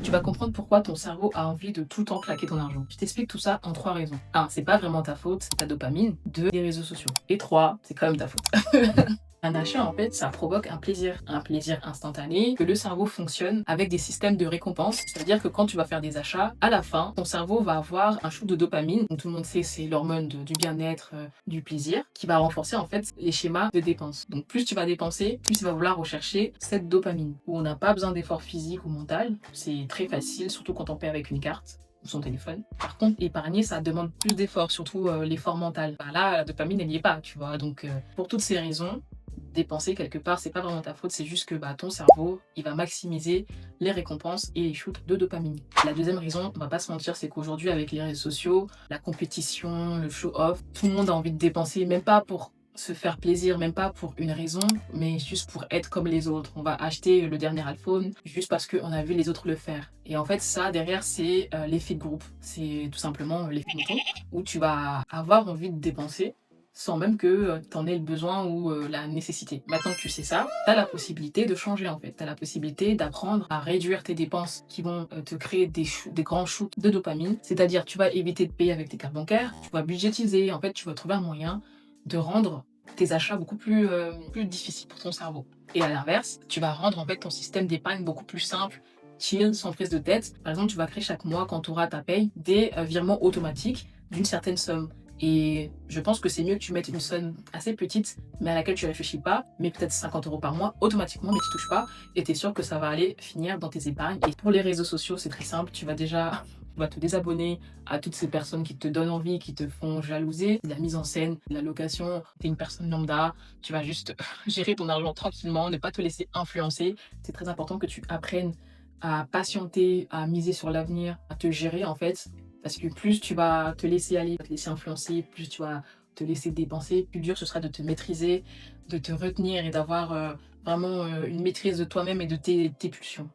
Tu vas comprendre pourquoi ton cerveau a envie de tout le temps claquer ton argent. Je t'explique tout ça en 3 raisons. 1, c'est pas vraiment ta faute, c'est ta dopamine. 2, les réseaux sociaux. Et 3, c'est quand même ta faute. Un achat, en fait, ça provoque un plaisir instantané, que le cerveau fonctionne avec des systèmes de récompense. C'est-à-dire que quand tu vas faire des achats, à la fin, ton cerveau va avoir un shoot de dopamine. Donc, tout le monde sait, c'est l'hormone du bien-être, du plaisir, qui va renforcer en fait les schémas de dépenses. Donc, plus tu vas dépenser, plus tu vas vouloir rechercher cette dopamine, où on n'a pas besoin d'effort physique ou mental. C'est très facile, surtout quand on paie avec une carte ou son téléphone. Par contre, épargner, ça demande plus d'efforts, surtout l'effort mental. Bah là, la dopamine, elle n'y est pas, tu vois. Donc, pour toutes ces raisons, dépenser quelque part, c'est pas vraiment ta faute, c'est juste que bah, ton cerveau, il va maximiser les récompenses et les shoots de dopamine. La deuxième raison, on va pas se mentir, c'est qu'aujourd'hui, avec les réseaux sociaux, la compétition, le show-off, tout le monde a envie de dépenser, même pas pour se faire plaisir, même pas pour une raison, mais juste pour être comme les autres. On va acheter le dernier iPhone juste parce qu'on a vu les autres le faire. Et en fait, ça, derrière, c'est l'effet de groupe. C'est tout simplement l'effet mouton, où tu vas avoir envie de dépenser sans même que tu en aies le besoin ou la nécessité. Maintenant que tu sais ça, tu as la possibilité de changer en fait. Tu as la possibilité d'apprendre à réduire tes dépenses qui vont te créer des grands shoots de dopamine. C'est-à-dire, tu vas éviter de payer avec tes cartes bancaires, tu vas budgétiser, en fait, tu vas trouver un moyen de rendre tes achats beaucoup plus difficiles pour ton cerveau. Et à l'inverse, tu vas rendre en fait ton système d'épargne beaucoup plus simple, chill, sans prise de tête. Par exemple, tu vas créer chaque mois, quand tu auras ta paye, des virements automatiques d'une certaine somme. Et je pense que c'est mieux que tu mettes une somme assez petite, mais à laquelle tu réfléchis pas, mais peut-être 50 € par mois, automatiquement, mais tu touches pas, et tu es sûr que ça va aller finir dans tes épargnes. Et pour les réseaux sociaux, c'est très simple, tu vas te désabonner à toutes ces personnes qui te donnent envie, qui te font jalouser. La mise en scène, la location, tu es une personne lambda, tu vas juste gérer ton argent tranquillement, ne pas te laisser influencer. C'est très important que tu apprennes à patienter, à miser sur l'avenir, à te gérer en fait. Parce que plus tu vas te laisser aller, te laisser influencer, plus tu vas te laisser dépenser, plus dur ce sera de te maîtriser, de te retenir et d'avoir vraiment une maîtrise de toi-même et de tes pulsions.